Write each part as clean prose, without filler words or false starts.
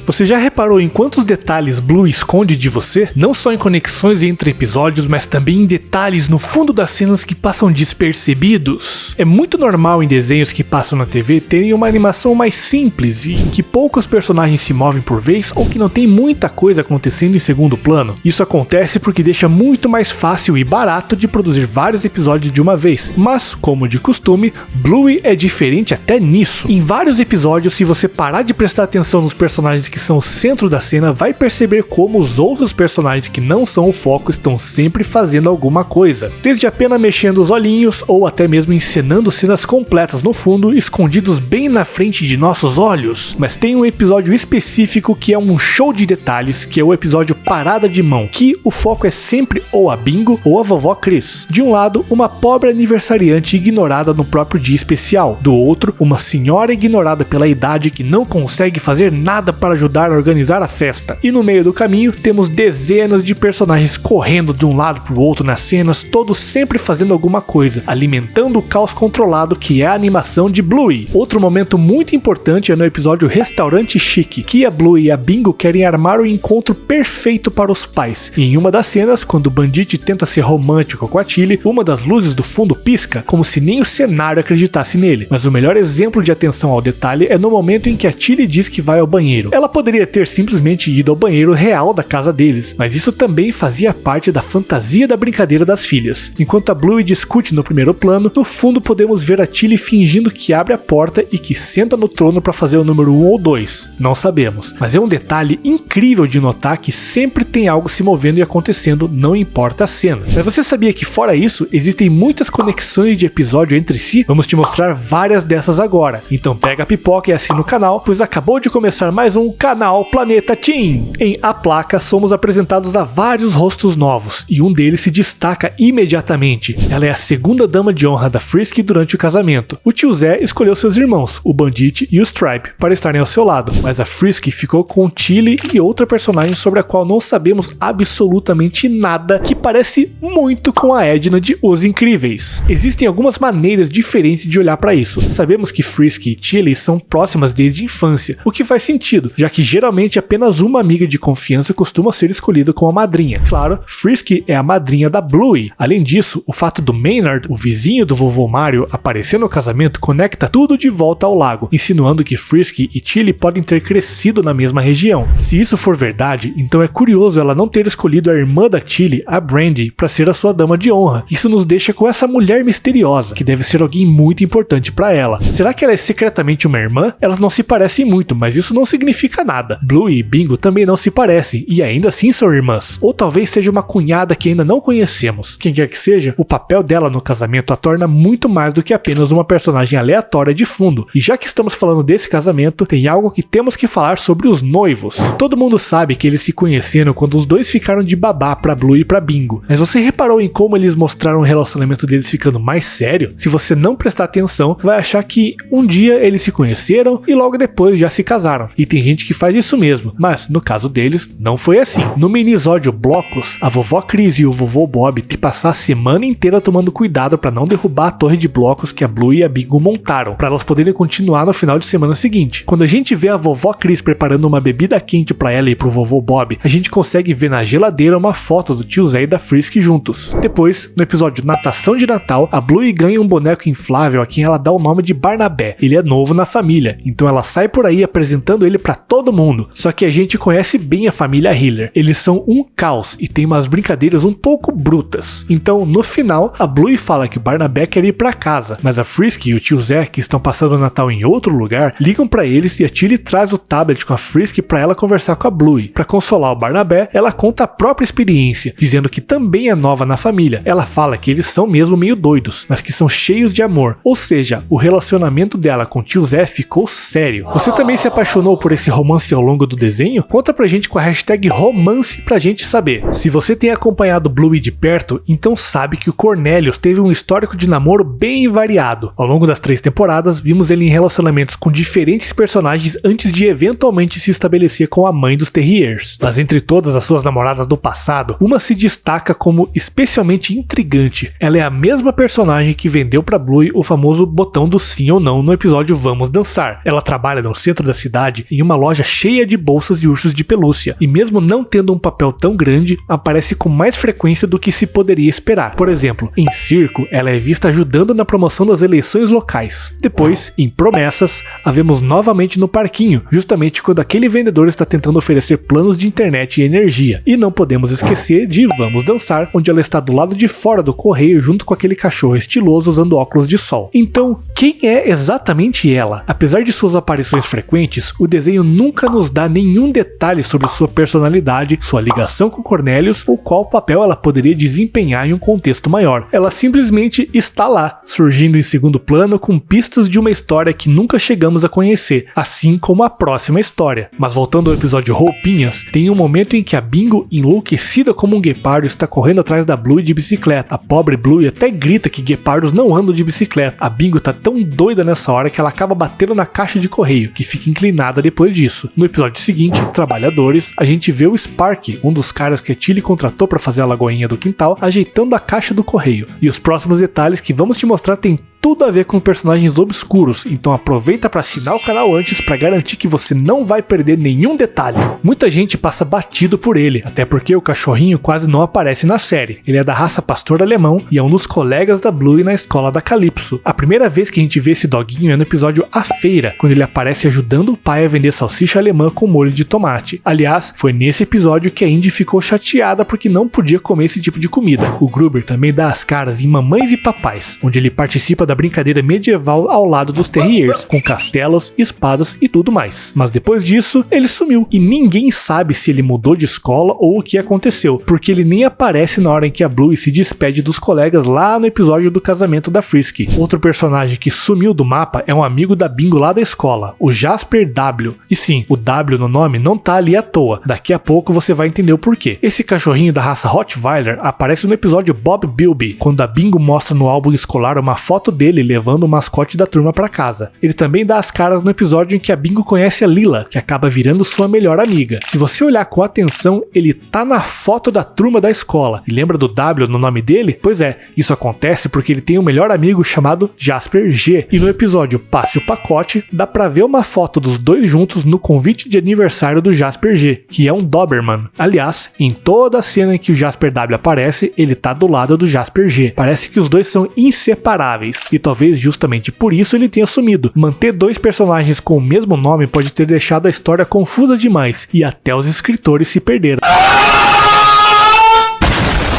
Você já reparou em quantos detalhes Bluey esconde de você? Não só em conexões entre episódios, mas também em detalhes no fundo das cenas que passam despercebidos. É muito normal em desenhos que passam na TV terem uma animação mais simples e em que poucos personagens se movem por vez ou que não tem muita coisa acontecendo em segundo plano. Isso acontece porque deixa muito mais fácil e barato de produzir vários episódios de uma vez, mas, como de costume, Bluey é diferente até nisso. Em vários episódios, se você parar de prestar atenção nos personagens que são o centro da cena, vai perceber como os outros personagens que não são o foco estão sempre fazendo alguma coisa, desde apenas mexendo os olhinhos ou até mesmo encenando cenas completas no fundo, escondidos bem na frente de nossos olhos. Mas tem um episódio específico que é um show de detalhes, que é o episódio Parada de Mão, que o foco é sempre ou a Bingo ou a vovó Chris. De um lado, uma pobre aniversariante ignorada no próprio dia especial, do outro, uma senhora ignorada pela idade que não consegue fazer nada para ajudar a organizar a festa. E no meio do caminho, temos dezenas de personagens correndo de um lado para o outro nas cenas, todos sempre fazendo alguma coisa, alimentando o caos controlado que é a animação de Bluey. Outro momento muito importante é no episódio Restaurante Chique, que a Bluey e a Bingo querem armar o encontro perfeito para os pais. E em uma das cenas, quando o Bandit tenta ser romântico com a Tilly, uma das luzes do fundo pisca, como se nem o cenário acreditasse nele. Mas o melhor exemplo de atenção ao detalhe é no momento em que a Tilly diz que vai ao banheiro. Ela poderia ter simplesmente ido ao banheiro real da casa deles, mas isso também fazia parte da fantasia da brincadeira das filhas. Enquanto a Bluey discute no primeiro plano, no fundo podemos ver a Tilly fingindo que abre a porta e que senta no trono para fazer o número 1 ou 2. Não sabemos, mas é um detalhe incrível de notar que sempre tem algo se movendo e acontecendo, não importa a cena. Mas você sabia que fora isso, existem muitas conexões de episódio entre si? Vamos te mostrar várias dessas agora. Então pega a pipoca e assina o canal, pois acabou de começar mais um canal Planeta Teen. Em A Placa, somos apresentados a vários rostos novos, e um deles se destaca imediatamente. Ela é a segunda dama de honra da Frisky durante o casamento. O tio Zé escolheu seus irmãos, o Bandit e o Stripe, para estarem ao seu lado, mas a Frisky ficou com o Tilly e outra personagem sobre a qual não sabemos absolutamente nada, que parece muito com a Edna de Os Incríveis. Existem algumas maneiras diferentes de olhar para isso. Sabemos que Frisky e Tilly são próximas desde a infância, o que faz sentido, já que geralmente apenas uma amiga de confiança costuma ser escolhida como a madrinha. Claro, Frisky é a madrinha da Bluey. Além disso, o fato do Maynard, o vizinho do vovô Mario, aparecer no casamento conecta tudo de volta ao lago, insinuando que Frisky e Tilly podem ter crescido na mesma região. Se isso for verdade, então é curioso ela não ter escolhido a irmã da Tilly, a Brandy, para ser a sua dama de honra. Isso nos deixa com essa mulher misteriosa, que deve ser alguém muito importante para ela. Será que ela é secretamente uma irmã? Elas não se parecem muito, mas isso não significa nada. Bluey e Bingo também não se parecem, e ainda assim são irmãs. Ou talvez seja uma cunhada que ainda não conhecemos. Quem quer que seja, o papel dela no casamento a torna muito mais do que apenas uma personagem aleatória de fundo. E já que estamos falando desse casamento, tem algo que temos que falar sobre os noivos. Todo mundo sabe que eles se conheceram quando os dois ficaram de babá pra Bluey e pra Bingo. Mas você reparou em como eles mostraram o relacionamento deles ficando mais sério? Se você não prestar atenção, vai achar que um dia eles se conheceram e logo depois já se casaram. E tem gente que faz isso mesmo, mas no caso deles, não foi assim. No minisódio Blocos, a vovó Chris e o vovô Bob têm que passar a semana inteira tomando cuidado para não derrubar a torre de blocos que a Bluey e a Bingo montaram, para elas poderem continuar no final de semana seguinte. Quando a gente vê a vovó Chris preparando uma bebida quente para ela e pro vovô Bob, a gente consegue ver na geladeira uma foto do tio Zé e da Frisky juntos. Depois, no episódio Natação de Natal, a Bluey ganha um boneco inflável a quem ela dá o nome de Barnabé. Ele é novo na família, então ela sai por aí apresentando ele para todo mundo. Só que a gente conhece bem a família Hiller. Eles são um caos e tem umas brincadeiras um pouco brutas. Então, no final, a Bluey fala que o Barnabé quer ir para casa, mas a Frisky e o tio Zé, que estão passando o Natal em outro lugar, ligam para eles e a Tilly traz o tablet com a Frisky para ela conversar com a Bluey. Para consolar o Barnabé, ela conta a própria experiência, dizendo que também é nova na família. Ela fala que eles são mesmo meio doidos, mas que são cheios de amor. Ou seja, o relacionamento dela com o tio Zé ficou sério. Você também se apaixonou por esse romance ao longo do desenho? Conta pra gente com a hashtag romance pra gente saber. Se você tem acompanhado Bluey de perto, então sabe que o Cornelius teve um histórico de namoro bem variado. Ao longo das 3 temporadas, vimos ele em relacionamentos com diferentes personagens antes de eventualmente se estabelecer com a mãe dos Terriers. Mas entre todas as suas namoradas do passado, uma se destaca como especialmente intrigante. Ela é a mesma personagem que vendeu pra Bluey o famoso botão do sim ou não no episódio Vamos Dançar. Ela trabalha no centro da cidade em uma loja loja cheia de bolsas e ursos de pelúcia, e mesmo não tendo um papel tão grande, aparece com mais frequência do que se poderia esperar. Por exemplo, em Circo, ela é vista ajudando na promoção das eleições locais. Depois, em Promessas, a vemos novamente no parquinho, justamente quando aquele vendedor está tentando oferecer planos de internet e energia. E não podemos esquecer de Vamos Dançar, onde ela está do lado de fora do correio junto com aquele cachorro estiloso usando óculos de sol. Então, quem é exatamente ela? Apesar de suas aparições frequentes, o desenho nunca nos dá nenhum detalhe sobre sua personalidade, sua ligação com Cornelius ou qual papel ela poderia desempenhar em um contexto maior. Ela simplesmente está lá, surgindo em segundo plano com pistas de uma história que nunca chegamos a conhecer, assim como a próxima história. Mas voltando ao episódio Roupinhas, tem um momento em que a Bingo, enlouquecida como um guepardo, está correndo atrás da Bluey de bicicleta. A pobre Bluey até grita que guepardos não andam de bicicleta. A Bingo tá tão doida nessa hora que ela acaba batendo na caixa de correio, que fica inclinada depois disso. No episódio seguinte, Trabalhadores, a gente vê o Spark, um dos caras que a Tilly contratou para fazer a lagoinha do quintal, ajeitando a caixa do correio. E os próximos detalhes que vamos te mostrar tem tudo a ver com personagens obscuros, então aproveita para assinar o canal antes para garantir que você não vai perder nenhum detalhe. Muita gente passa batido por ele, até porque o cachorrinho quase não aparece na série. Ele é da raça pastor alemão e é um dos colegas da Bluey na escola da Calypso. A primeira vez que a gente vê esse doguinho é no episódio A Feira, quando ele aparece ajudando o pai a vender salsicha alemã com molho de tomate. Aliás, foi nesse episódio que a Indy ficou chateada porque não podia comer esse tipo de comida. O Gruber também dá as caras em Mamães e Papais, onde ele participa da brincadeira medieval ao lado dos Terriers, com castelos, espadas e tudo mais. Mas depois disso, ele sumiu, e ninguém sabe se ele mudou de escola ou o que aconteceu, porque ele nem aparece na hora em que a Bluey se despede dos colegas lá no episódio do casamento da Frisky. Outro personagem que sumiu do mapa é um amigo da Bingo lá da escola, o Jasper W. E sim, o W no nome não tá ali à toa, daqui a pouco você vai entender o porquê. Esse cachorrinho da raça Rottweiler aparece no episódio Bob Bilby, quando a Bingo mostra no álbum escolar uma foto dele levando o mascote da turma pra casa. Ele também dá as caras no episódio em que a Bingo conhece a Lila, que acaba virando sua melhor amiga. Se você olhar com atenção, ele tá na foto da turma da escola. E lembra do W no nome dele? Pois é, isso acontece porque ele tem um melhor amigo chamado Jasper G. E no episódio Passe o Pacote, dá pra ver uma foto dos dois juntos no convite de aniversário do Jasper G, que é um Doberman. Aliás, em toda a cena em que o Jasper W aparece, ele tá do lado do Jasper G. Parece que os dois são inseparáveis. E talvez justamente por isso ele tenha sumido. Manter dois personagens com o mesmo nome pode ter deixado a história confusa demais, e até os escritores se perderam.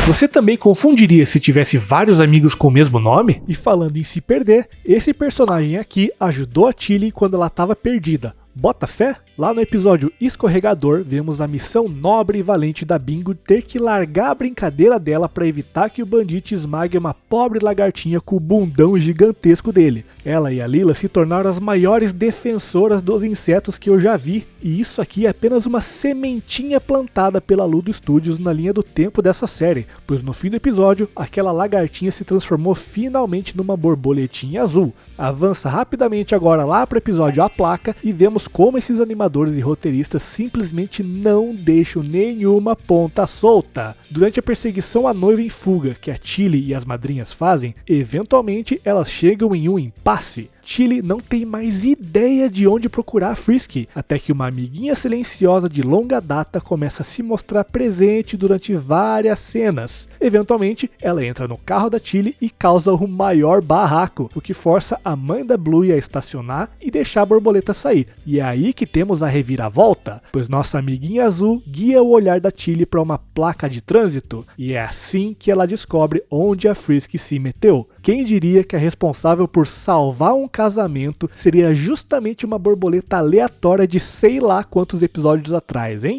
Você também confundiria se tivesse vários amigos com o mesmo nome? E falando em se perder, esse personagem aqui ajudou a Tilly quando ela estava perdida. Bota fé? Lá no episódio Escorregador, vemos a missão nobre e valente da Bingo ter que largar a brincadeira dela para evitar que o Bandit esmague uma pobre lagartinha com o bundão gigantesco dele. Ela e a Lila se tornaram as maiores defensoras dos insetos que eu já vi, e isso aqui é apenas uma sementinha plantada pela Ludo Studios na linha do tempo dessa série, pois no fim do episódio, aquela lagartinha se transformou finalmente numa borboletinha azul. Avança rapidamente agora lá para o episódio A Placa e vemos como esses animadores e roteiristas simplesmente não deixam nenhuma ponta solta. Durante a perseguição à noiva em fuga que a Tilly e as madrinhas fazem, eventualmente elas chegam em um impasse. Tilly não tem mais ideia de onde procurar a Frisky, até que uma amiguinha silenciosa de longa data começa a se mostrar presente durante várias cenas. Eventualmente, ela entra no carro da Tilly e causa o maior barraco, o que força a mãe da Bluey a estacionar e deixar a borboleta sair. E é aí que temos a reviravolta, pois nossa amiguinha azul guia o olhar da Tilly para uma placa de trânsito, e é assim que ela descobre onde a Frisky se meteu. Quem diria que a responsável por salvar um casamento seria justamente uma borboleta aleatória de sei lá quantos episódios atrás, hein?